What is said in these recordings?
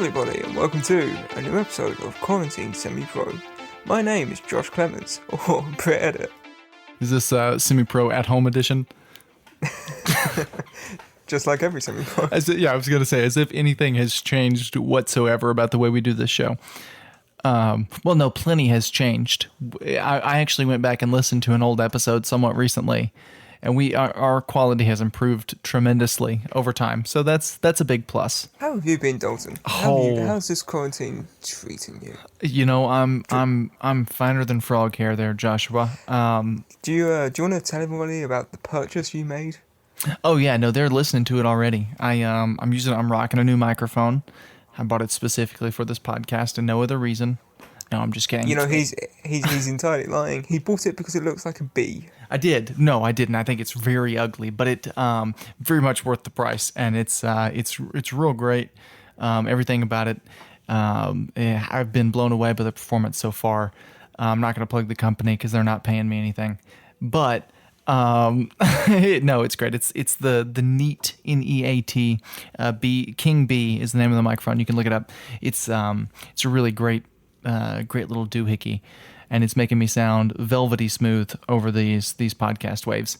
everybody, and welcome to a new episode of Quarantine Semi-Pro. My name is Josh Clements, or Brit Edit. Is this Semi-Pro at-home edition? Just like every Semi-Pro. Yeah, I was going to say, as if anything has changed whatsoever about the way we do this show. Well, no, plenty has changed. I actually went back and listened to an old episode somewhat recently, and our quality has improved tremendously over time. So that's a big plus. How have you been, Dalton? How's this quarantine treating you? You know, I'm finer than frog hair there, Joshua. Do you want to tell everybody about the purchase you made? Oh yeah, no, they're listening to it already. I'm rocking a new microphone. I bought it specifically for this podcast and no other reason. No, I'm just kidding. You know, he's entirely lying. He bought it because it looks like a bee. I did. No, I didn't. I think it's very ugly, but it very much worth the price, and it's real great. Everything about it. I've been blown away by the performance so far. I'm not going to plug the company because they're not paying me anything, but no, it's great. It's the Neat N-E-A-T B King B is the name of the microphone. You can look it up. It's a really great little doohickey, and it's making me sound velvety smooth over these podcast waves.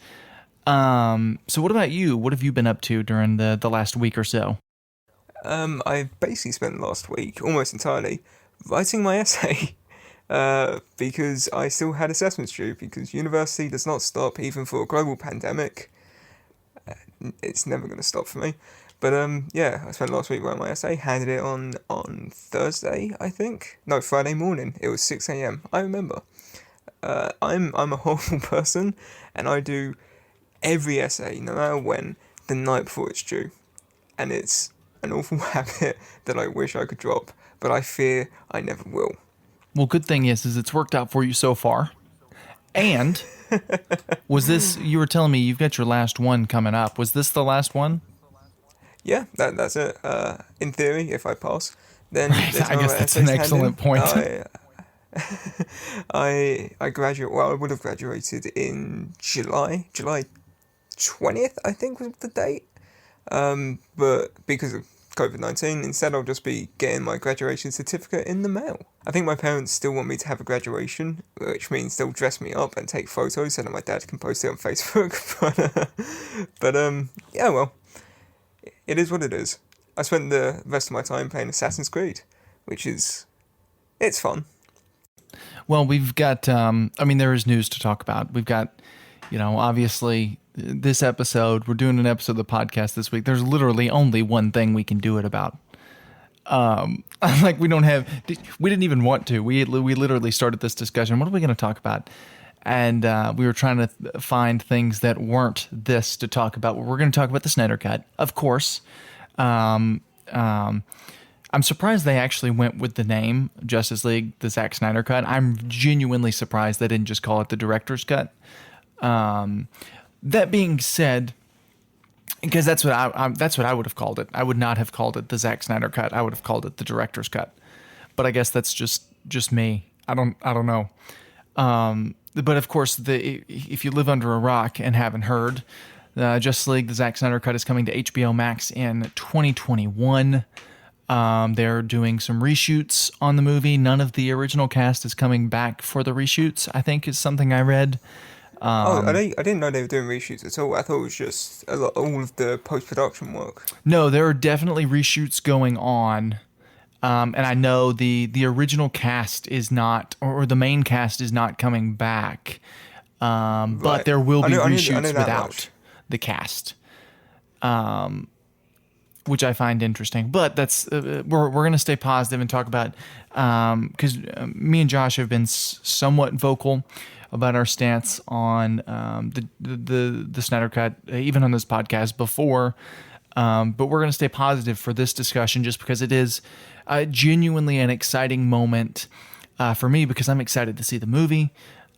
So what about you? What have you been up to during the last week or so? I basically spent last week almost entirely writing my essay. Because I still had assessments due, because university does not stop even for a global pandemic. It's never going to stop for me. But yeah, I spent last week writing my essay, handed it on Thursday, I think. No, Friday morning. It was 6 a.m. I remember. I'm a horrible person, and I do every essay, no matter when, the night before it's due. And it's an awful habit that I wish I could drop, but I fear I never will. Well, good thing is it's worked out for you so far. And was this, you were telling me you've got your last one coming up. Was this the last one? Yeah, that's it. In theory, if I pass, then right, I guess that's an excellent point. I graduate. Well, I would have graduated in July 20th, I think was the date. But because of COVID-19, instead I'll just be getting my graduation certificate in the mail. I think my parents still want me to have a graduation, which means they'll dress me up and take photos so that my dad can post it on Facebook. but yeah, well, it is what it is. I spent the rest of my time playing Assassin's Creed, it's fun. Well, we've got, there is news to talk about. We've got, obviously this episode, we're doing an episode of the podcast this week. There's literally only one thing we can do it about. We didn't even want to. We literally started this discussion. What are we going to talk about? And we were trying to find things that weren't this to talk about. We're going to talk about the Snyder Cut, of course. I'm surprised they actually went with the name Justice League, the Zack Snyder Cut. I'm genuinely surprised they didn't just call it the Director's Cut. That being said, because that's what I would have called it. I would not have called it the Zack Snyder Cut. I would have called it the Director's Cut. But I guess that's just me. I don't know. But of course, if you live under a rock and haven't heard, Justice League, the Zack Snyder Cut is coming to HBO Max in 2021. They're doing some reshoots on the movie. None of the original cast is coming back for the reshoots, I think is something I read. I didn't know they were doing reshoots at all. I thought it was just all of the post-production work. No, there are definitely reshoots going on. And I know the original cast is not, or the main cast is not coming back. Right. But there will be reshoots without the cast. Which I find interesting. But that's we're going to stay positive and talk about, because me and Josh have been somewhat vocal about our stance on the Snyder Cut, even on this podcast before. But we're going to stay positive for this discussion just because it is genuinely an exciting moment for me, because I'm excited to see the movie.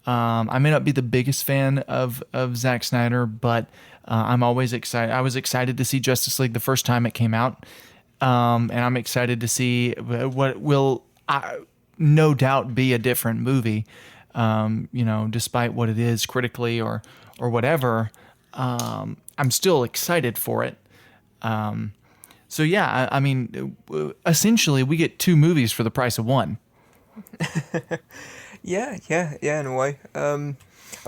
I may not be the biggest fan of Zack Snyder, but I'm always excited. I was excited to see Justice League the first time it came out. And I'm excited to see what will no doubt be a different movie. Despite what it is critically or whatever, I'm still excited for it. So yeah, I mean, essentially, we get two movies for the price of one. Yeah, in a way. I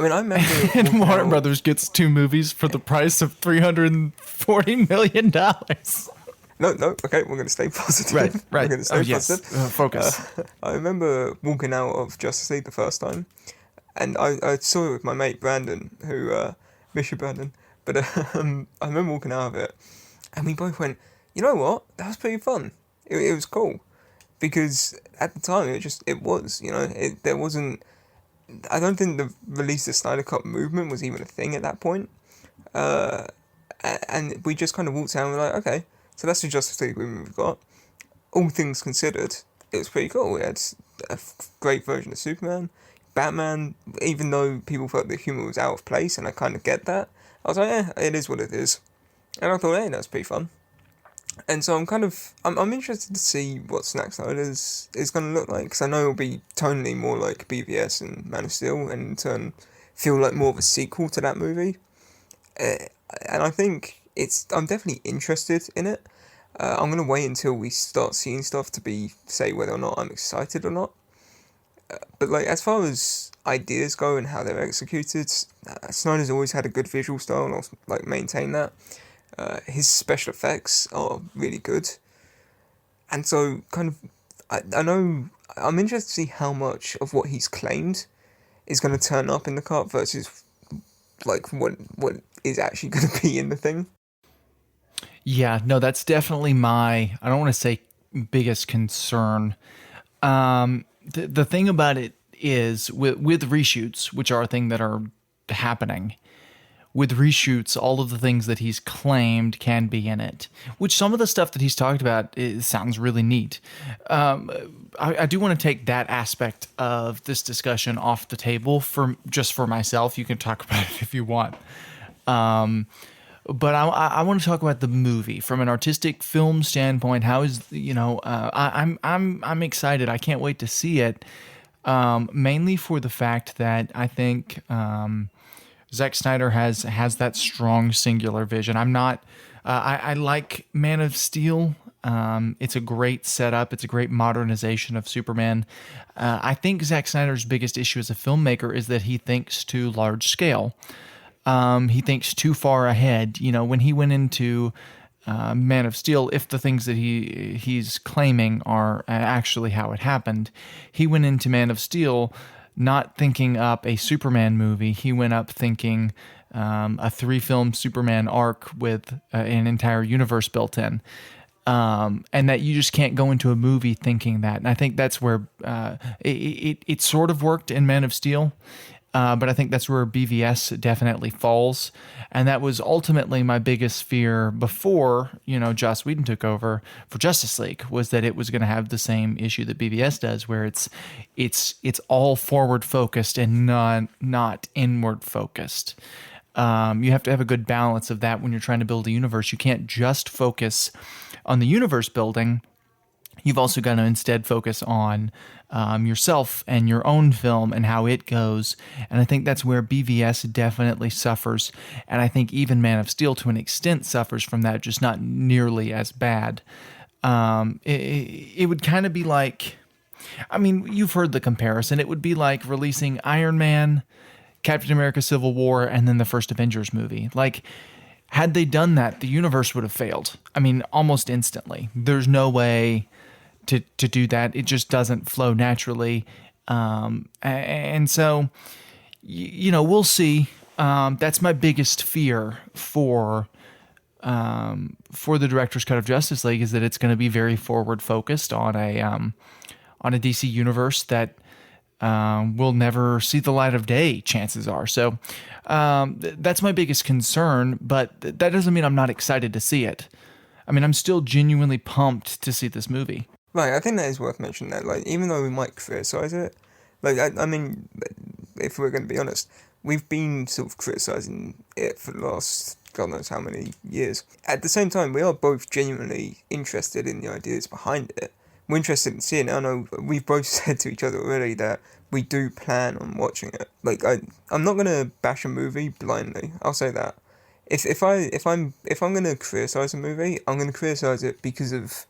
mean, I remember And walking Warner out. Brothers gets two movies for the price of $340 million. No, okay, we're gonna stay Right, positive. We're right. gonna Oh stay yes, positive. focus. I remember walking out of Justice League the first time, and I saw it with my mate Brandon, who miss you, Brandon. But I remember walking out of it, and we both went, you know what? That was pretty fun. It was cool because at the time it was, there wasn't. I don't think the release of Snyder Cut movement was even a thing at that point. Uh, and we just kind of walked out and were like, okay, so that's the Justice League movie we've got. All things considered, it was pretty cool. We had a great version of Superman, Batman. Even though people felt the humor was out of place, and I kind of get that, I was like, it is what it is. And I thought, hey, that's pretty fun. And so I'm interested to see what Zack Snyder is going to look like, because I know it'll be tonally more like BVS and Man of Steel, and in turn feel like more of a sequel to that movie. Uh, and I think I'm definitely interested in it. I'm gonna wait until we start seeing stuff to say whether or not I'm excited or not. But like as far as ideas go and how they're executed, Snyder's always had a good visual style, and I'll like maintain that. His special effects are really good, and so I know I'm interested to see how much of what he's claimed is going to turn up in the cut versus like what is actually going to be in the thing. Yeah, no, that's definitely my, I don't want to say biggest concern. The thing about it is with reshoots, which are a thing that are happening, with reshoots, all of the things that he's claimed can be in it, which some of the stuff that he's talked about sounds really neat. I do want to take that aspect of this discussion off the table for myself. You can talk about it if you want. But I want to talk about the movie from an artistic film standpoint. How is I'm excited. I can't wait to see it. Mainly for the fact that I think Zack Snyder has that strong singular vision. I'm not. I like Man of Steel. It's a great setup. It's a great modernization of Superman. I think Zack Snyder's biggest issue as a filmmaker is that he thinks too large scale. He thinks too far ahead. You know, when he went into Man of Steel, if the things that he's claiming are actually how it happened, he went into Man of Steel not thinking up a Superman movie. He went up thinking a 3-film Superman arc with an entire universe built in. And that you just can't go into a movie thinking that. And I think that's where it sort of worked in Man of Steel. But I think that's where BVS definitely falls. And that was ultimately my biggest fear before, Joss Whedon took over for Justice League, was that it was going to have the same issue that BVS does, where it's all forward focused and not inward focused. You have to have a good balance of that when you're trying to build a universe. You can't just focus on the universe building. You've also got to instead focus on yourself and your own film and how it goes. And I think that's where BVS definitely suffers. And I think even Man of Steel, to an extent, suffers from that, just not nearly as bad. It would kind of be like, I mean, you've heard the comparison. It would be like releasing Iron Man, Captain America Civil War, and then the first Avengers movie. Like, had they done that, the universe would have failed. I mean, almost instantly. There's no way to do that. It just doesn't flow naturally. And so, we'll see. That's my biggest fear for the director's cut of Justice League, is that it's going to be very forward focused on a DC universe that will never see the light of day, chances are. So that's my biggest concern, but that doesn't mean I'm not excited to see it. I mean, I'm still genuinely pumped to see this movie. Right, I think that is worth mentioning that. Like, even though we might criticize it, like, I mean, if we're going to be honest, we've been sort of criticizing it for the last God knows how many years. At the same time, we are both genuinely interested in the ideas behind it. We're interested in seeing it. I know we've both said to each other already that we do plan on watching it. Like, I'm not going to bash a movie blindly. I'll say that. if I'm gonna criticize a movie, I'm gonna criticize it because of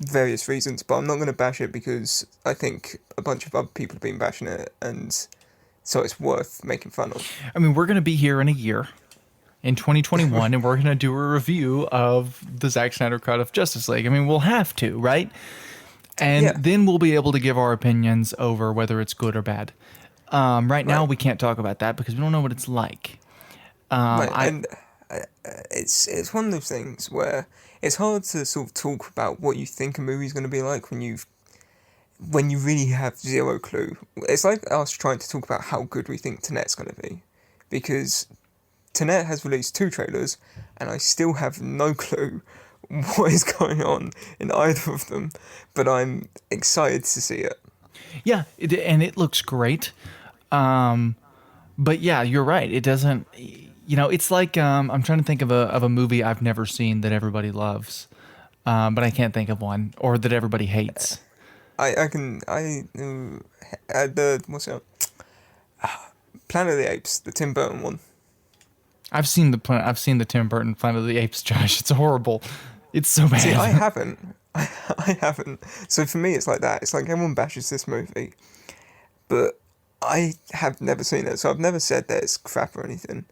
various reasons, but I'm not gonna bash it because I think a bunch of other people have been bashing it, and so it's worth making fun of. I mean, we're going to be here in a year, in 2021, and we're going to do a review of the Zack Snyder cut of Justice League. I mean, we'll have to, right? And Yeah, then we'll be able to give our opinions over whether it's good or bad. Right now, right, we can't talk about that because we don't know what it's like. right, I and it's one of those things where it's hard to sort of talk about what you think a movie's going to be like when you really have zero clue. It's like us trying to talk about how good we think Tenet's going to be, because Tenet has released two trailers, and I still have no clue what is going on in either of them, but I'm excited to see it. Yeah, and it looks great. But yeah, you're right. It doesn't. It's like I'm trying to think of a movie I've never seen that everybody loves, but I can't think of one, or that everybody hates. I can the what's it? Planet of the Apes, the Tim Burton one. I've seen the Tim Burton Planet of the Apes, Josh. It's horrible. It's so See, I bad. haven't. I haven't. So for me, it's like that. It's like everyone bashes this movie, but I have never seen it, so I've never said that it's crap or anything.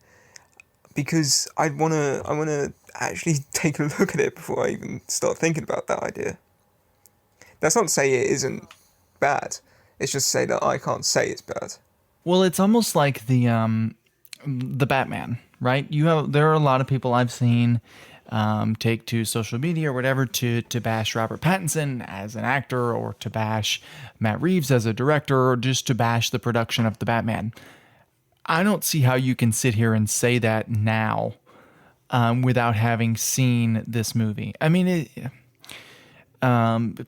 Because I wanna actually take a look at it before I even start thinking about that idea. That's not to say it isn't bad. It's just to say that I can't say it's bad. Well, it's almost like the Batman, right? There are a lot of people I've seen take to social media or whatever to bash Robert Pattinson as an actor, or to bash Matt Reeves as a director, or just to bash the production of the Batman. I don't see how you can sit here and say that now without having seen this movie. I mean,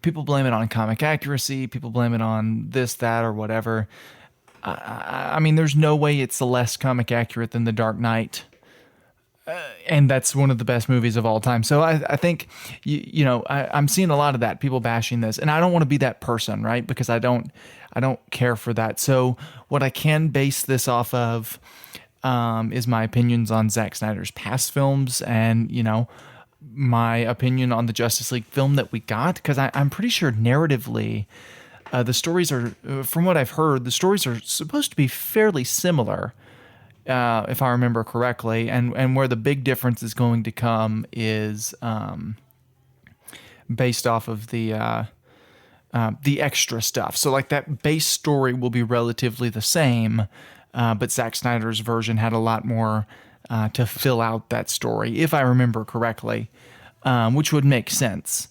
people blame it on comic accuracy. People blame it on this, that, or whatever. I mean, there's no way it's less comic accurate than The Dark Knight. And that's one of the best movies of all time. So I think, I'm seeing a lot of that, people bashing this. And I don't want to be that person, right? Because I don't care for that. So what I can base this off of is my opinions on Zack Snyder's past films, and, my opinion on the Justice League film that we got. Because I'm pretty sure narratively, the stories are, from what I've heard, the stories are supposed to be fairly similar, if I remember correctly. And where the big difference is going to come is based off of the extra stuff. So like that base story will be relatively the same, but Zack Snyder's version had a lot more to fill out that story, if I remember correctly, which would make sense.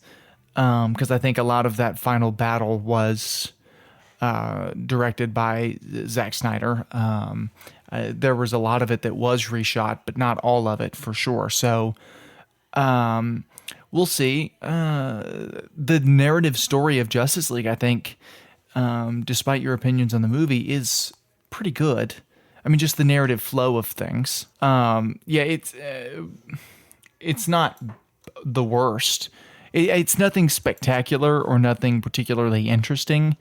Because I think a lot of that final battle was directed by Zack Snyder. There was a lot of it that was reshot, but not all of it for sure. So we'll see. The narrative story of Justice League, I think, despite your opinions on the movie, is pretty good. I mean, just the narrative flow of things. It's not the worst. It's nothing spectacular or nothing particularly interesting,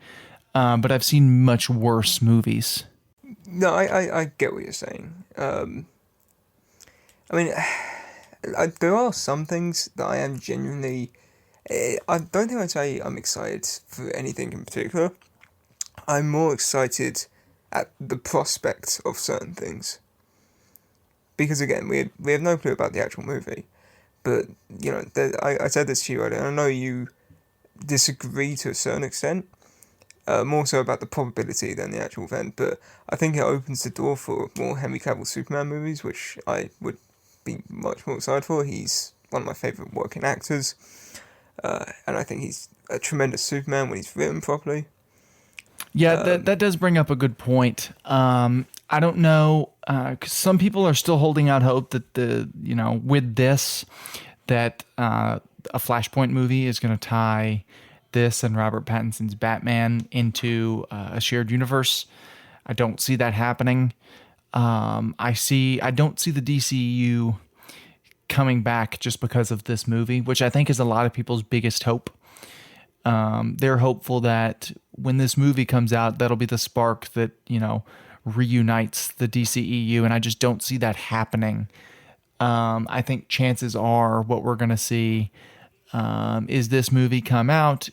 but I've seen much worse movies. No, I get what you're saying. I mean, there are some things that I am genuinely. I don't think I'd say I'm excited for anything in particular. I'm more excited at the prospect of certain things. Because again, we have no clue about the actual movie. But, I said this to you earlier, and I know you disagree to a certain extent, more so about the probability than the actual event, but I think it opens the door for more Henry Cavill Superman movies, which I would be much more excited for. He's one of my favourite working actors, and I think he's a tremendous Superman when he's written properly. Yeah, that does bring up a good point. I don't know, 'cause some people are still holding out hope that with this, that a Flashpoint movie is going to tie this and Robert Pattinson's Batman into a shared universe. I don't see that happening. I don't see the DCU coming back just because of this movie, which I think is a lot of people's biggest hope. They're hopeful that when this movie comes out, that'll be the spark that, reunites the DCEU, and I just don't see that happening. I think chances are what we're going to see is this movie come out.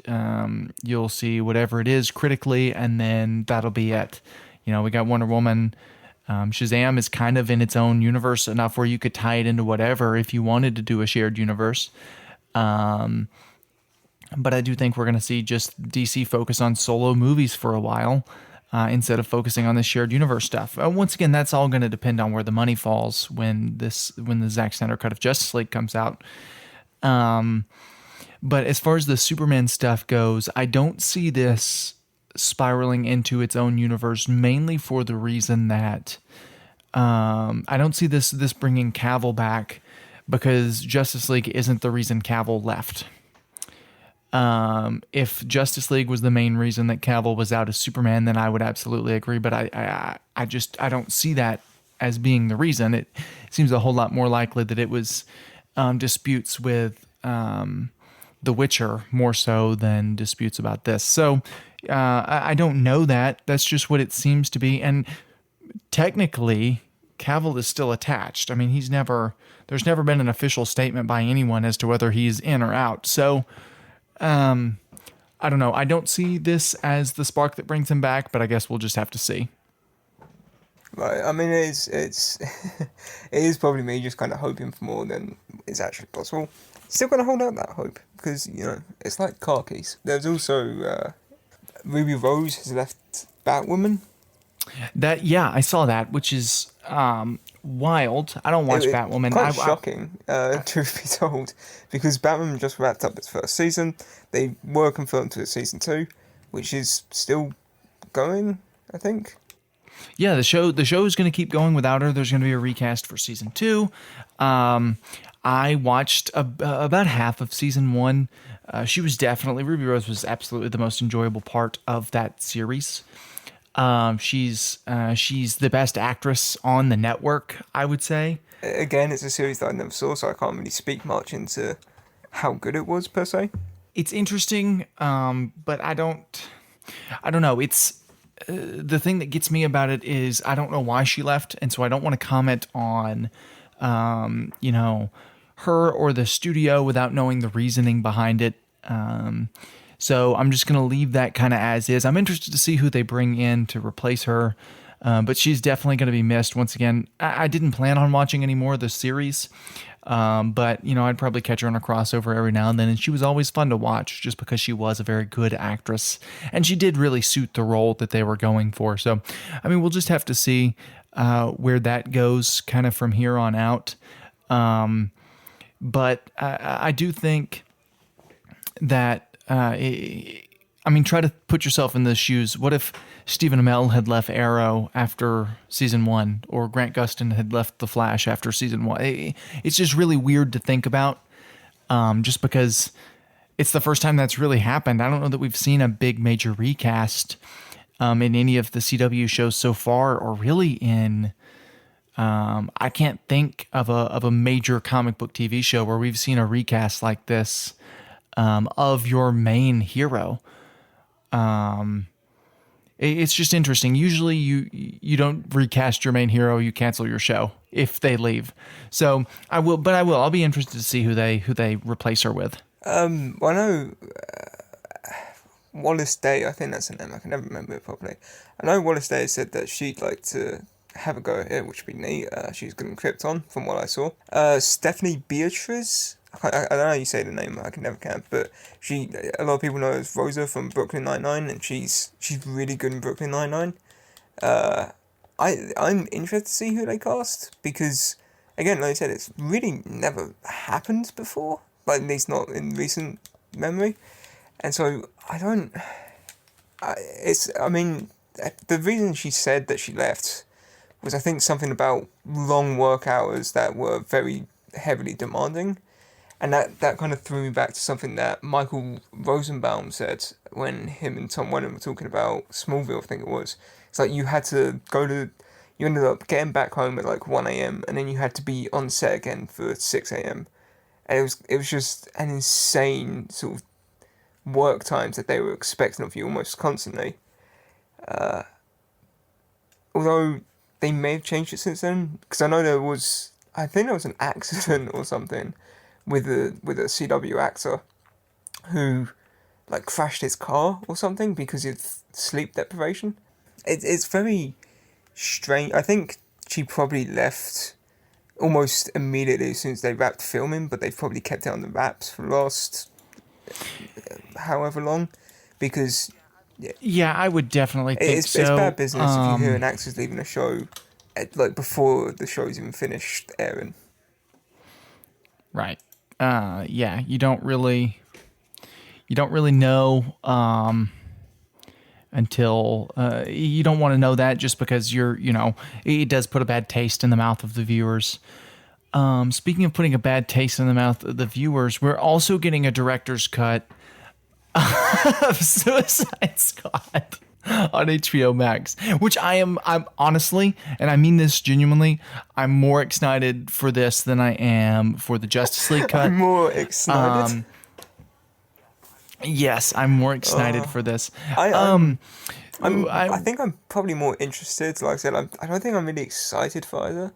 You'll see whatever it is critically, and then that'll be it. We got Wonder Woman. Shazam is kind of in its own universe enough where you could tie it into whatever if you wanted to do a shared universe. But I do think we're going to see just DC focus on solo movies for a while instead of focusing on the shared universe stuff. Once again, that's all going to depend on where the money falls when the Zack Snyder cut of Justice League comes out. But as far as the Superman stuff goes, I don't see this spiraling into its own universe, mainly for the reason that I don't see this bringing Cavill back, because Justice League isn't the reason Cavill left. If Justice League was the main reason that Cavill was out as Superman, then I would absolutely agree. But I don't see that as being the reason. It seems a whole lot more likely that it was disputes with The Witcher more so than disputes about this. So I don't know that. That's just what it seems to be. And technically, Cavill is still attached. I mean, there's never been an official statement by anyone as to whether he's in or out. So I don't know. I don't see this as the spark that brings him back, but I guess we'll just have to see. Right. I mean, it's it is probably me just kind of hoping for more than is actually possible. Still gonna hold out that hope because it's like car keys. There's also Ruby Rose has left Batwoman. I saw that, which is wild. I don't watch Batwoman. Quite shocking, truth be told, because Batwoman just wrapped up its first season. They were confirmed to season 2, which is still going, I think. Yeah, the show is going to keep going without her. There's going to be a recast for season 2. I watched about half of season 1. Ruby Rose was absolutely the most enjoyable part of that series. She's the best actress on the network, I would say. Again, it's a series that I never saw, so I can't really speak much into how good it was per se. It's interesting, but I don't know. It's the thing that gets me about it is I don't know why she left, and so I don't want to comment on, her or the studio without knowing the reasoning behind it. So I'm just going to leave that kind of as is. I'm interested to see who they bring in to replace her, but she's definitely going to be missed. Once again, I didn't plan on watching any more of the series, but I'd probably catch her on a crossover every now and then, and she was always fun to watch just because she was a very good actress, and she did really suit the role that they were going for. So, I mean, we'll just have to see where that goes kind of from here on out. But I do think that try to put yourself in the shoes. What if Stephen Amell had left Arrow after season 1, or Grant Gustin had left The Flash after season 1? It's just really weird to think about, just because it's the first time that's really happened. I don't know that we've seen a big major recast in any of the CW shows so far, or really in. I can't think of a major comic book TV show where we've seen a recast like this. Of your main hero. It's just interesting. Usually you don't recast your main hero, you cancel your show if they leave. So I'll be interested to see who they replace her with. Well, I know Wallace Day, I think that's her name, I can never remember it properly. I know Wallace Day said that she'd like to have a go at it, which would be neat. She's good in Krypton, from what I saw. Stephanie Beatriz, I don't know how you say the name, I can never can, but a lot of people know her as Rosa from Brooklyn Nine-Nine, and she's really good in Brooklyn Nine-Nine. I'm interested to see who they cast, because, again, like I said, it's really never happened before, like, at least not in recent memory, and so, the reason she said that she left was, I think, something about long work hours that were very heavily demanding. And that kind of threw me back to something that Michael Rosenbaum said when him and Tom Welling were talking about Smallville, I think it was. It's like you ended up getting back home at like 1 a.m. and then you had to be on set again for 6 a.m. And it was just an insane sort of work times that they were expecting of you almost constantly. Although they may have changed it since then, because I know there was I think there was an accident or something with a CW actor who like crashed his car or something because of sleep deprivation. It's very strange. I think she probably left almost immediately as soon as they wrapped filming, but they've probably kept it on the wraps for the last however long because Yeah, I would definitely think it's bad so. business if you hear an actor's leaving a show like before the show's even finished airing. Right. Yeah, you don't really know until you don't want to know that just because it does put a bad taste in the mouth of the viewers. Speaking of putting a bad taste in the mouth of the viewers, we're also getting a director's cut of Suicide Squad on HBO Max, which I'm honestly, and I mean this genuinely, I'm more excited for this than I am for the Justice League cut. I'm more excited. Yes, I'm more excited for this. I I'm, I I think I'm probably more interested. Like I said, I don't think I'm really excited for either.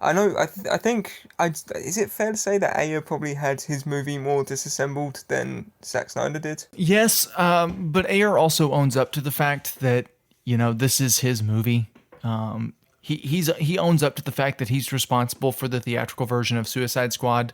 I know. I think. Is it fair to say that Ayer probably had his movie more disassembled than Zack Snyder did? Yes, but Ayer also owns up to the fact that this is his movie. He owns up to the fact that he's responsible for the theatrical version of Suicide Squad.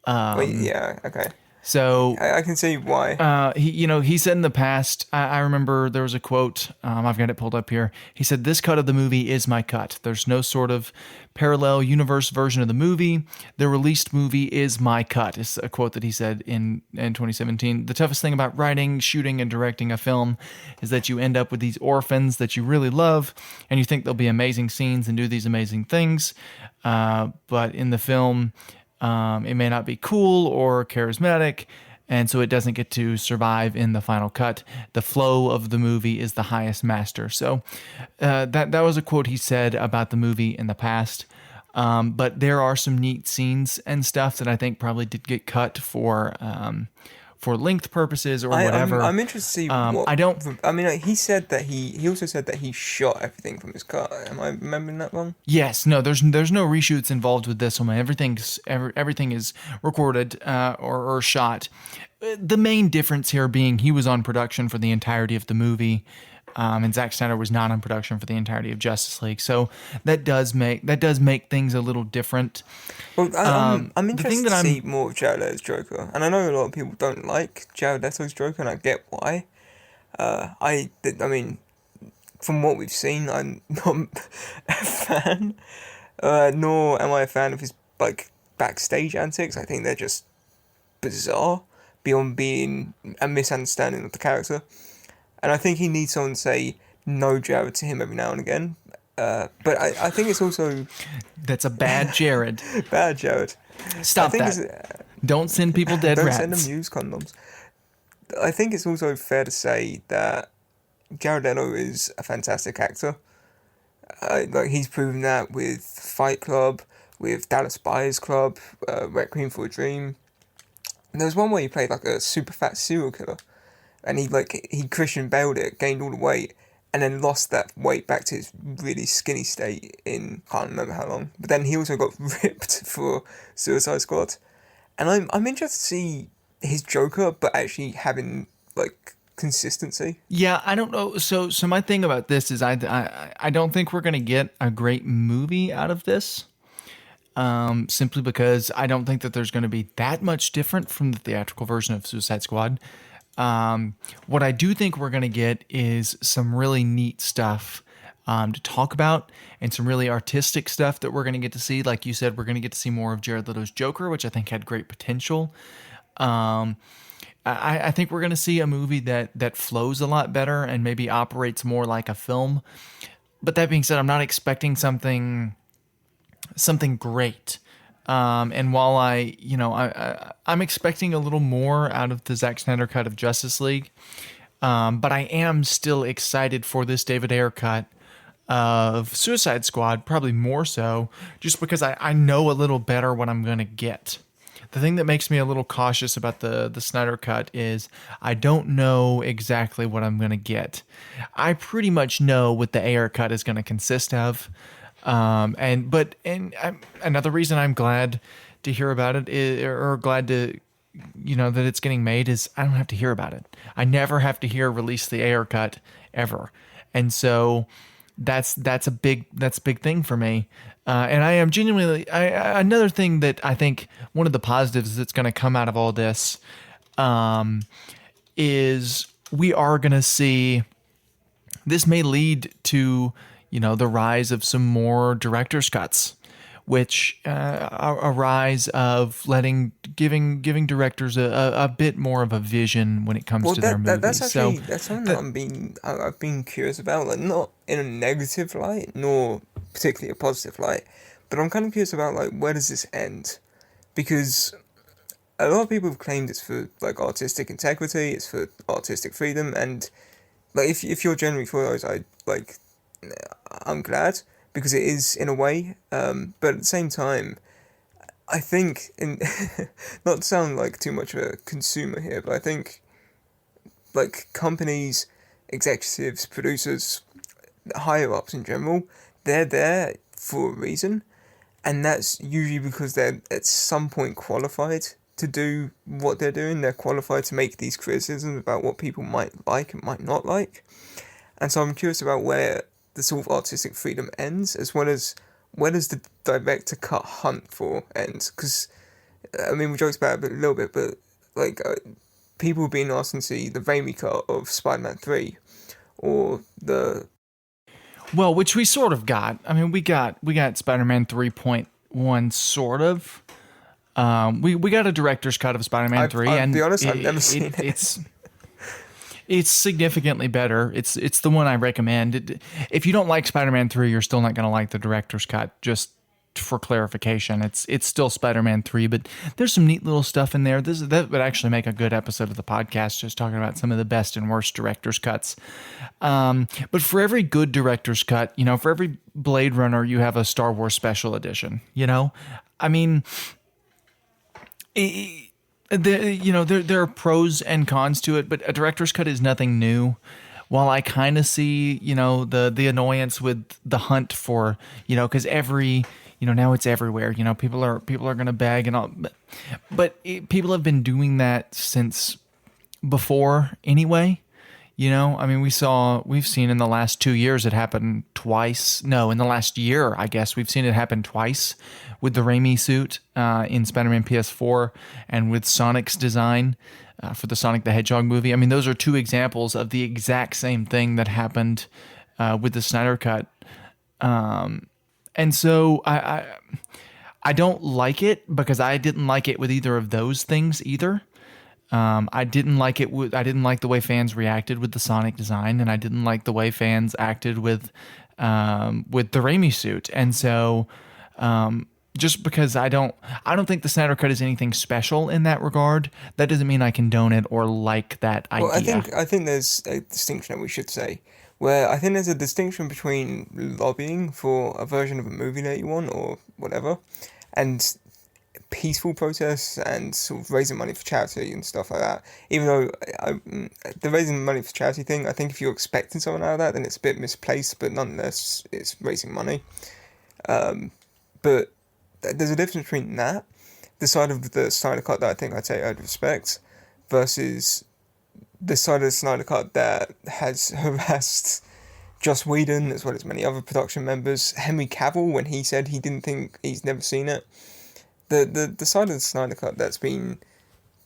Well, yeah. Okay. So I can see why. he said in the past, I remember there was a quote, I've got it pulled up here. He said, "This cut of the movie is my cut. There's no sort of parallel universe version of the movie. The released movie is my cut." It's a quote that he said in 2017. The toughest thing about writing, shooting, and directing a film is that you end up with these orphans that you really love, and you think they'll be amazing scenes and do these amazing things. But in the film, it may not be cool or charismatic, and so it doesn't get to survive in the final cut. The flow of the movie is the highest master. So that was a quote he said about the movie in the past. But there are some neat scenes and stuff that I think probably did get cut for length purposes or whatever. I'm interested to see what. I don't. I mean, like, he said that he also said that he shot everything from his car. Am I remembering that wrong? Yes, no. There's no reshoots involved with this one. Everything is recorded or shot. The main difference here being he was on production for the entirety of the movie, and Zack Snyder was not on production for the entirety of Justice League. So that does make things a little different. Well, I'm interested to see more of Jared Leto's Joker, and I know a lot of people don't like Jared Leto's Joker, and I get why. I mean, from what we've seen, I'm not a fan, nor am I a fan of his like backstage antics. I think they're just bizarre beyond being a misunderstanding of the character, and I think he needs someone to say no Jared to him every now and again. But I think it's also That's a bad Jared. bad Jared. Stop that. Don't send people dead Don't rats. send them used condoms. I think it's also fair to say that Jared Leto is a fantastic actor. Like he's proven that with Fight Club, with Dallas Buyers Club, Requiem for a Dream. And there was one where he played like a super fat serial killer, and he Christian Baled it, gained all the weight, and then lost that weight back to his really skinny state in can't remember how long. But then he also got ripped for Suicide Squad, and I'm interested to see his Joker, but actually having like consistency. Yeah, I don't know. So my thing about this is I don't think we're gonna get a great movie out of this. Simply because I don't think that there's going to be that much different from the theatrical version of Suicide Squad. What I do think we're going to get is some really neat stuff to talk about and some really artistic stuff that we're going to get to see. Like you said, we're going to get to see more of Jared Leto's Joker, which I think had great potential. I think we're going to see a movie that flows a lot better and maybe operates more like a film. But that being said, I'm not expecting something great. And while I'm expecting a little more out of the Zack Snyder cut of Justice League, but I am still excited for this David Ayer cut of Suicide Squad, probably more so, just because I know a little better what I'm going to get. The thing that makes me a little cautious about the Snyder cut is I don't know exactly what I'm going to get. I pretty much know what the Ayer cut is going to consist of. Another reason I'm glad to hear about it or glad to that it's getting made is I don't have to hear about it. I never have to hear release the air cut ever, and so that's a big thing for me. And I am genuinely another thing that I think one of the positives that's going to come out of all this is we are going to see this may lead to the rise of some more director's cuts, which a rise of giving directors a bit more of a vision when it comes Well, to their movies. that's actually that's something that I've been curious about, like not in a negative light, nor particularly a positive light, but I'm kind of curious about like where does this end? Because a lot of people have claimed it's for like artistic integrity, it's for artistic freedom, and like if you're generally for those, I'm glad because it is in a way, but at the same time, I think in not to sound like too much of a consumer here, but I think like companies, executives, producers, higher ups in general, they're there for a reason, and that's usually because they're at some point qualified to do what they're doing. They're qualified to make these criticisms about what people might like and might not like. And so I'm curious about where the sort of artistic freedom ends, as well as where does the director cut hunt for end? Because, I mean, we joked about it a little bit, but like people being asked to see the Raimi cut of Spider-Man 3 or the... Well, which we sort of got. I mean, we got Spider-Man 3.1 sort of. We got a director's cut of Spider-Man 3, I'll and be honest, I've never seen it. It's significantly better. It's the one I recommend. If you don't like Spider-Man 3, you're still not going to like the director's cut. Just for clarification, it's still Spider-Man 3, but there's some neat little stuff in there. That would actually make a good episode of the podcast, just talking about some of the best and worst director's cuts. But for every good director's cut, for every Blade Runner, you have a Star Wars special edition. I mean, there are pros and cons to it, but a director's cut is nothing new. While I kind of see, the annoyance with the hunt for, because now it's everywhere. People are going to beg and all, but people have been doing that since before anyway. I mean, we've seen in the last 2 years it happened twice. No, in the last year, I guess we've seen it happen twice with the Raimi suit in Spider-Man PS4 and with Sonic's design for the Sonic the Hedgehog movie. I mean, those are two examples of the exact same thing that happened with the Snyder Cut. And so I don't like it because I didn't like it with either of those things either. I didn't like it. I didn't like the way fans reacted with the Sonic design, and I didn't like the way fans acted with the Raimi suit. And so, just because I don't think the Snyder Cut is anything special in that regard, that doesn't mean I condone it or like that idea. Well, I think there's a distinction that we should say, where I think there's a distinction between lobbying for a version of a movie that you want or whatever, and peaceful protests and sort of raising money for charity and stuff like that. Even though the raising money for charity thing, I think if you're expecting something out of that, then it's a bit misplaced, but nonetheless, it's raising money. But there's a difference between that, the side of the Snyder Cut that I think I'd say I'd respect, versus the side of the Snyder Cut that has harassed Joss Whedon, as well as many other production members, Henry Cavill, when he said he didn't think he's never seen it. The side of the Snyder Cut that's been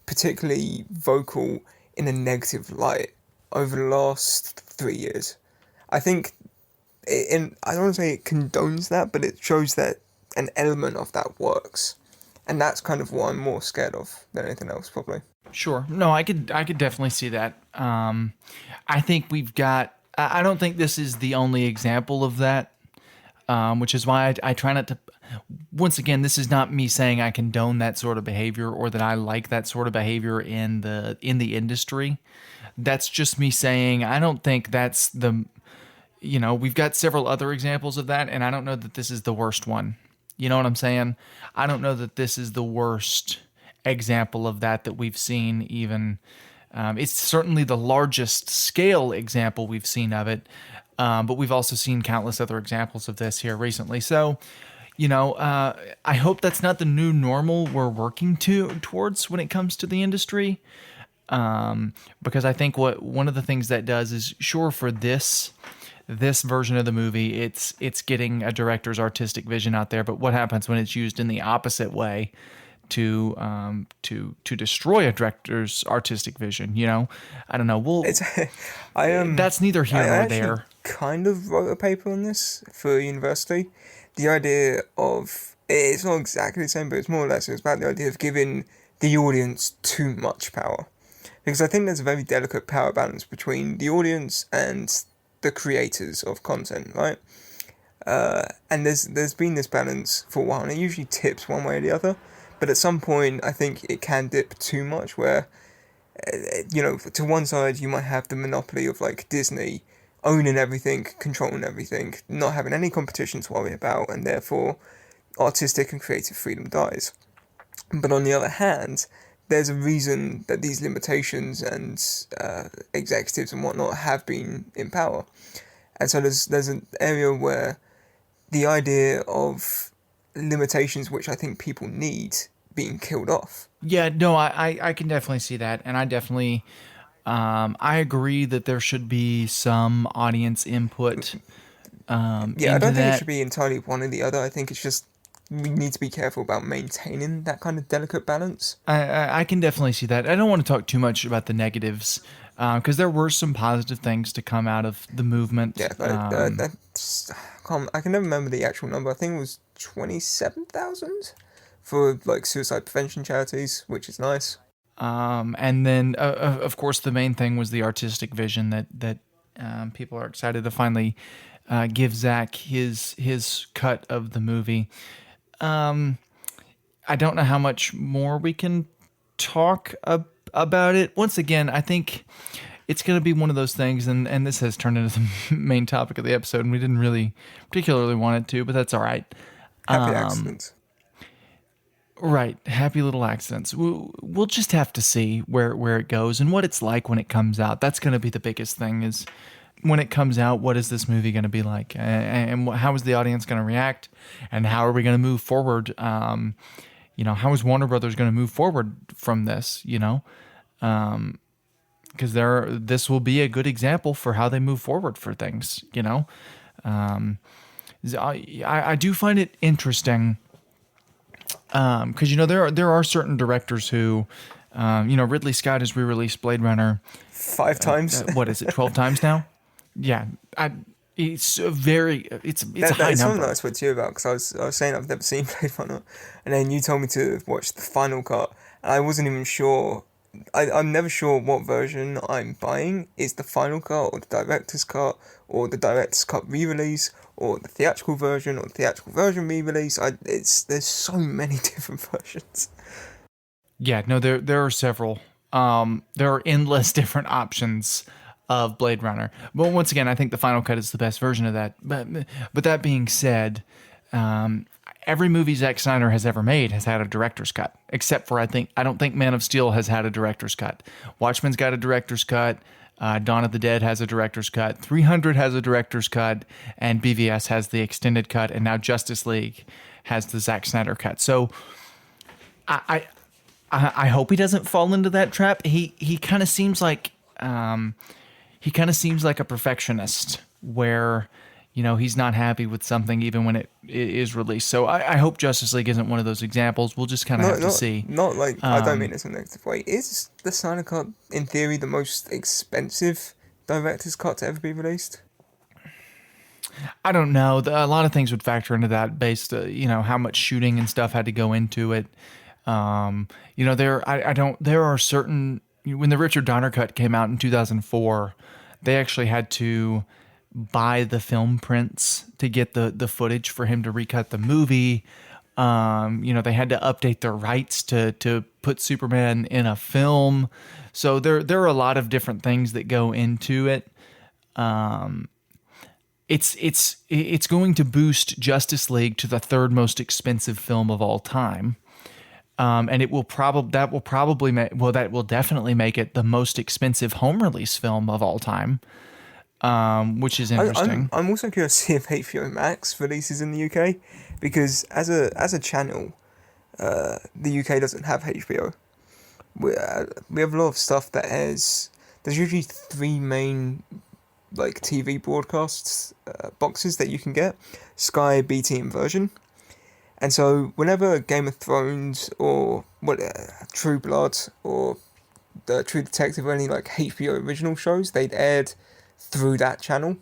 particularly vocal in a negative light over the last 3 years. I think, I don't want to say it condones that, but it shows that an element of that works. And that's kind of what I'm more scared of than anything else, probably. Sure. No, I could definitely see that. I think I don't think this is the only example of that, which is why I try not to. Once again, this is not me saying I condone that sort of behavior or that I like that sort of behavior in the industry. That's just me saying I don't think that's we've got several other examples of that, and I don't know that this is the worst one. You know what I'm saying? I don't know that this is the worst example of that we've seen even It's certainly the largest scale example we've seen of it, but we've also seen countless other examples of this here recently. So, I hope that's not the new normal we're working towards when it comes to the industry, because I think one of the things that does is, sure, for this version of the movie, it's getting a director's artistic vision out there, but what happens when it's used in the opposite way to destroy a director's artistic vision? I don't know. It's I That's neither here I nor actually there. kind of wrote a paper on this for university. The idea of it's not exactly the same, but it's more or less it's about the idea of giving the audience too much power, because I think there's a very delicate power balance between the audience and the creators of content, right? And there's been this balance for a while, and it usually tips one way or the other. But at some point, I think it can dip too much, where to one side you might have the monopoly of like Disney owning everything, controlling everything, not having any competition to worry about, and therefore artistic and creative freedom dies. But on the other hand, there's a reason that these limitations and executives and whatnot have been in power. And so there's an area where the idea of limitations, which I think people need, being killed off. Yeah, no, I can definitely see that, and I agree that there should be some audience input Yeah, I into don't think it that. should be entirely one or the other. I think it's just we need to be careful about maintaining that kind of delicate balance. I can definitely see that. I don't want to talk too much about the negatives, because there were some positive things to come out of the movement. Yeah, that's I can never remember the actual number. I think it was 27,000 for like suicide prevention charities, which is nice. And then, of course, the main thing was the artistic vision that people are excited to finally give Zach his cut of the movie. I don't know how much more we can talk about it. Once again, I think it's going to be one of those things, and this has turned into the main topic of the episode, and we didn't really particularly want it to, but that's all right. Happy accidents. Right, happy little accidents. We'll just have to see where it goes and what it's like when it comes out. That's going to be the biggest thing, is when it comes out, what is this movie going to be like, and how is the audience going to react, and how are we going to move forward? How is Warner Brothers going to move forward from this? Because this will be a good example for how they move forward for things. I do find it interesting. Because there are certain directors who, Ridley Scott has re-released Blade Runner 5 times. What is it, 12 times now? Yeah, it's a high That's something number. that I spoke to you about, because I was saying I've never seen Blade Runner, and then you told me to watch the final cut, and I wasn't even sure. I'm never sure what version I'm buying. Is the final cut or the director's cut or the director's cut re-release or the theatrical version or the theatrical version re-release? There's so many different versions. Yeah, no, there are several. There are endless different options of Blade Runner. But once again, I think the final cut is the best version of that. But that being said, every movie Zack Snyder has ever made has had a director's cut, except for I don't think Man of Steel has had a director's cut. Watchmen's got a director's cut. Dawn of the Dead has a director's cut. 300 has a director's cut, and BVS has the extended cut, and now Justice League has the Zack Snyder cut. So I hope he doesn't fall into that trap. He kind of seems like a perfectionist, where he's not happy with something even when it is released. So I hope Justice League isn't one of those examples. We'll just kind of have to see. Not like I don't mean this in a negative way. Is the Snyder Cut in theory the most expensive director's cut to ever be released? I don't know. A lot of things would factor into that, based how much shooting and stuff had to go into it. There are certain, when the Richard Donner cut came out in 2004, they actually had to buy the film prints to get the footage for him to recut the movie. They had to update their rights to put Superman in a film. So there are a lot of different things that go into it. It's going to boost Justice League to the third most expensive film of all time. And it will probably that will definitely make it the most expensive home release film of all time, which is interesting. I'm also curious to see if HBO Max releases in the UK, because as a channel, the UK doesn't have HBO. We have a lot of stuff that has. There's usually three main like TV broadcasts boxes that you can get: Sky, BT, and Virgin. And so whenever Game of Thrones or True Blood or the True Detective or any like HBO original shows, they'd aired through that channel.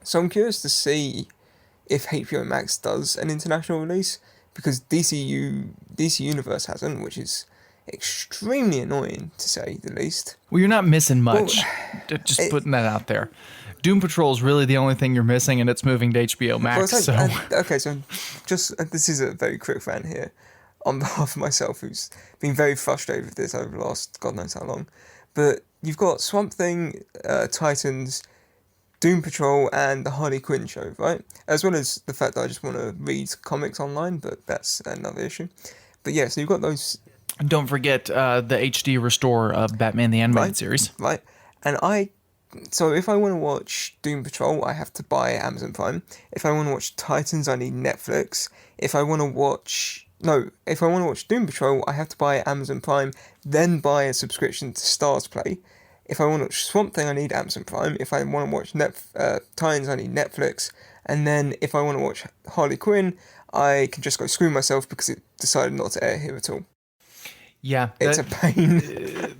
So I'm curious to see if HBO Max does an international release, because DC Universe hasn't, which is extremely annoying to say the least. Well, you're not missing Well, much. Just putting that out there. Doom Patrol is really the only thing you're missing, and it's moving to HBO Max. it's So like, okay, so just this is a very quick rant here on behalf of myself, who's been very frustrated with this over the last God knows how long. But you've got Swamp Thing, Titans, Doom Patrol, and the Harley Quinn show, right? As well as the fact that I just want to read comics online, but that's another issue. But yeah, so you've got those. don't forget the HD restore of Batman the Animated Series. Right. And so if I want to watch Doom Patrol, I have to buy Amazon Prime. If I want to watch Titans, I need Netflix. If I want to watch Doom Patrol, I have to buy Amazon Prime, then buy a subscription to Stars Play. If I want to watch Swamp Thing, I need Amazon Prime. If I want to watch Titans, I need Netflix. And then if I want to watch Harley Quinn, I can just go screw myself because it decided not to air here at all. Yeah, It's a pain.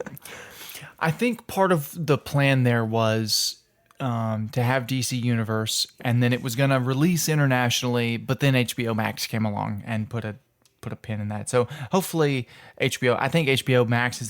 I think part of the plan there was to have DC Universe, and then it was going to release internationally, but then HBO Max came along and put a pin in that. So hopefully I think HBO Max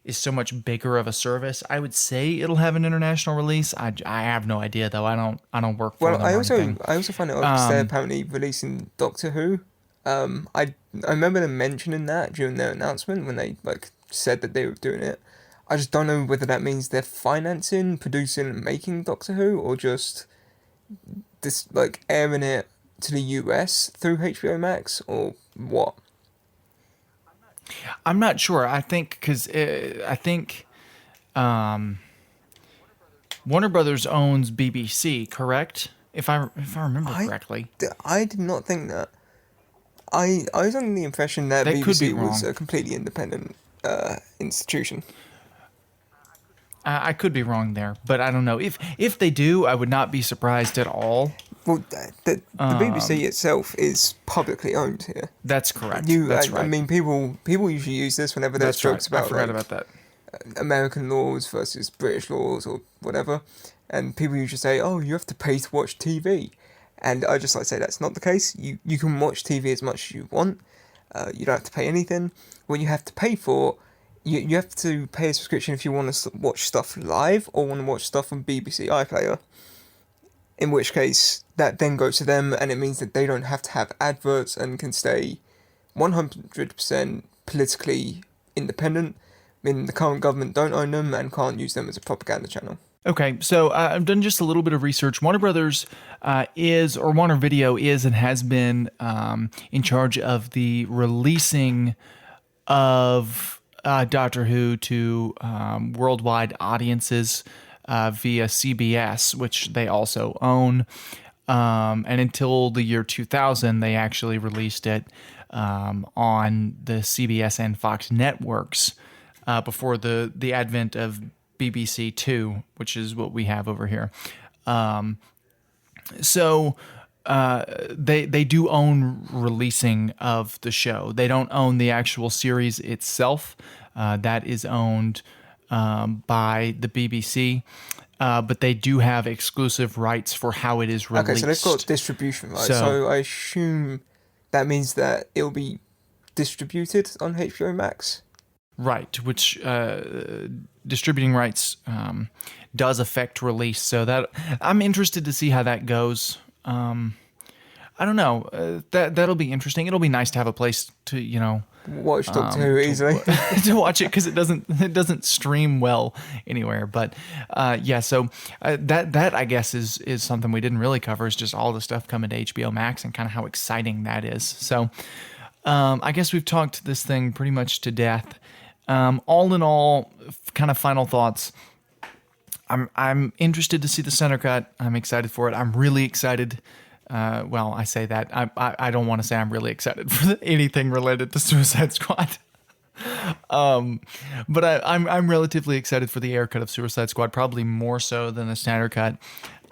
is so much bigger of a service. I would say it'll have an international release. I have no idea though. I don't work for them. I also find it odd because they're apparently releasing Doctor Who. I remember them mentioning that during their announcement when they like said that they were doing it. I just don't know whether that means they're financing, producing, and making Doctor Who, or just this like airing it to the US through HBO Max, or what. I'm not sure. I think because Warner Brothers owns BBC, correct? If I remember correctly. I did not think that. I was under the impression that BBC was a completely independent institution. I could be wrong there, but I don't know. If they do, I would not be surprised at all. Well, the BBC itself is publicly owned here. That's correct. That's right. I mean, people usually use this whenever there's jokes about. I forgot about that. American laws versus British laws or whatever, and people usually say, "Oh, you have to pay to watch TV," and I just like to say that's not the case. You can watch TV as much as you want. You don't have to pay anything. What you have to pay for. You have to pay a subscription if you want to watch stuff live or want to watch stuff on BBC iPlayer. In which case, that then goes to them, and it means that they don't have to have adverts and can stay 100% politically independent. I mean, the current government don't own them and can't use them as a propaganda channel. Okay, so I've done just a little bit of research. Warner Brothers Warner Video is and has been in charge of the releasing of Doctor Who to worldwide audiences via CBS, which they also own. And until the year 2000, they actually released it on the CBS and Fox networks before the advent of BBC Two, which is what we have over here. So they do own releasing of the show. They don't own the actual series itself. That is owned by the BBC. But they do have exclusive rights for how it is released. Okay, so they've got distribution rights. So I assume that means that it'll be distributed on HBO Max? Right, which distributing rights does affect release. So that I'm interested to see how that goes. I don't know. That'll be interesting. It'll be nice to have a place to, watch Doctor Who easily to watch it, because it doesn't stream well anywhere. But yeah, so that I guess is something we didn't really cover, is just all the stuff coming to HBO Max and kind of how exciting that is. So I guess we've talked this thing pretty much to death. All in all, kind of final thoughts. I'm interested to see the center cut. I'm excited for it. I'm really excited. Well, I say that. I don't want to say I'm really excited for anything related to Suicide Squad. But I'm relatively excited for the air cut of Suicide Squad, probably more so than the Snyder cut.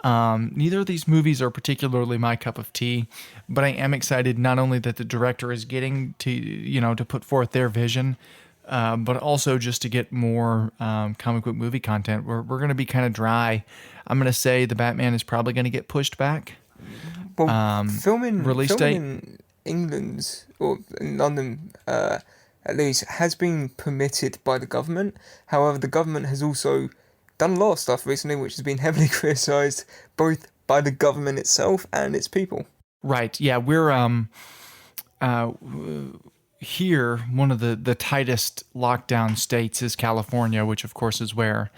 Neither of these movies are particularly my cup of tea, but I am excited not only that the director is getting to put forth their vision, but also just to get more comic book movie content. We're going to be kind of dry. I'm going to say the Batman is probably going to get pushed back. Well, Release date in England or in London, at least, has been permitted by the government. However, the government has also done a lot of stuff recently, which has been heavily criticised both by the government itself and its people. Right. Yeah, we're here. One of the tightest lockdown states is California, which of course is where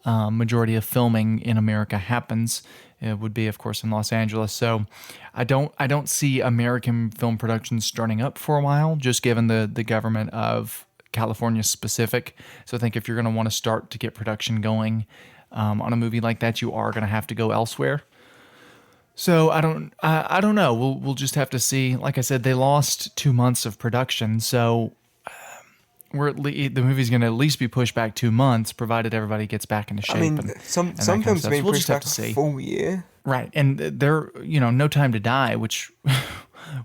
majority of filming in America happens. It would be, of course, in Los Angeles. So I don't see American film production starting up for a while, just given the government of California specific. So I think if you're going to want to start to get production going on a movie like that, you are going to have to go elsewhere. So I don't know. We'll just have to see. Like I said, they lost 2 months of production, so the movie's going to at least be pushed back 2 months, provided everybody gets back into shape. I mean, and some that kind of films stuff. have been So we'll pushed just have back to a see. full year. Right, and they're No Time to Die, which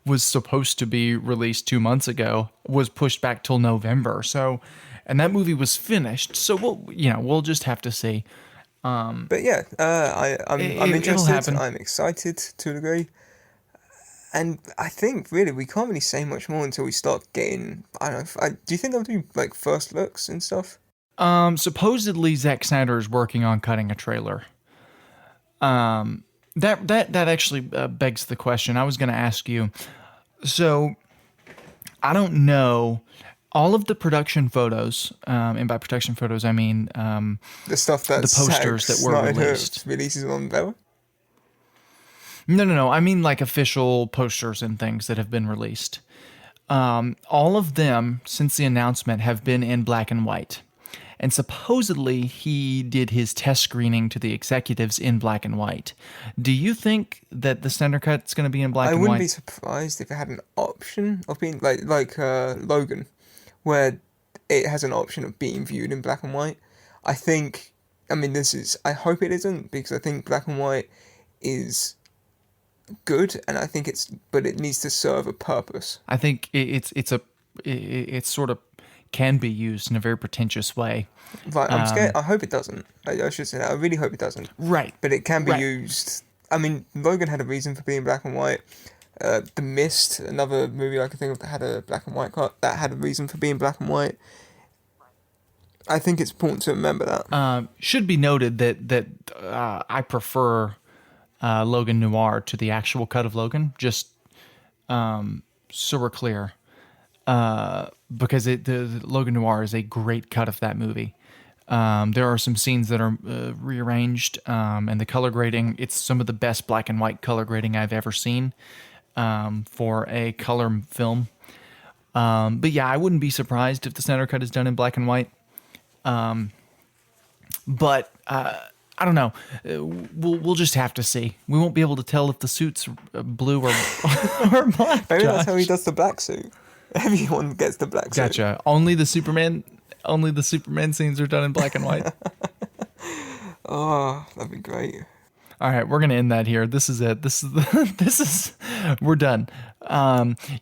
was supposed to be released 2 months ago, was pushed back till November. So, and that movie was finished. So we'll just have to see. But yeah, I'm It'll interested. happen. I'm excited to a degree. And I think really we can't really say much more until we start getting. I don't know. Do you think there'll be like first looks and stuff? Supposedly Zack Snyder is working on cutting a trailer. That actually begs the question. I was going to ask you. So I don't know all of the production photos, and by production photos I mean The stuff that the posters Zack that were Snyder released. releases on Bella. No. I mean like official posters and things that have been released. All of them since the announcement have been in black and white. And supposedly he did his test screening to the executives in black and white. Do you think that the Snyder Cut's going to be in black I and wouldn't white? be surprised if it had an option of being like Logan, where it has an option of being viewed in black and white. I think. I mean, I hope it isn't, because I think black and white is good, and I think but it needs to serve a purpose. I think it's sort of can be used in a very pretentious way. Like, I'm scared. I hope it doesn't. I should say that. I really hope it doesn't. Right. But it can be Right. used. I mean, Logan had a reason for being black and white. The Mist, another movie I can think of that had a black and white cut, that had a reason for being black and white. I think it's important to remember that. Should be noted that I prefer Logan Noir to the actual cut of Logan. Just so we're clear, because the Logan Noir is a great cut of that movie. There are some scenes that are rearranged, and the color grading. It's some of the best black and white color grading I've ever seen for a color film. But yeah, I wouldn't be surprised if the Snyder Cut is done in black and white. But I don't know. We'll just have to see. We won't be able to tell if the suit's blue or or black. Maybe that's Josh. how he does the black suit. Everyone gets the black suit. Gotcha. Only the Superman scenes are done in black and white. Oh, that'd be great. All right, we're gonna end that here. This is it. We're done.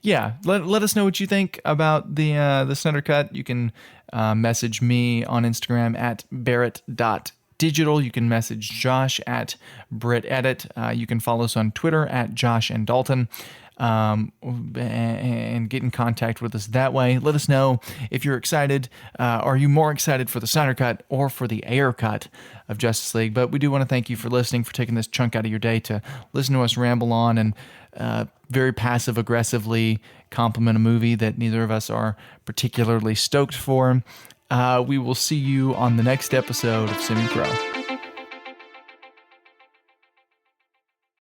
Yeah, let us know what you think about the Snyder Cut. You can message me on Instagram at barrett.digital. You can message Josh at BritEdit. You can follow us on Twitter at Josh and Dalton. And get in contact with us that way. Let us know if you're excited. Are you more excited for the Snyder Cut or for the air cut of Justice League? But we do want to thank you for listening, for taking this chunk out of your day to listen to us ramble on and very passive aggressively compliment a movie that neither of us are particularly stoked for. We will see you on the next episode of Semi Pro.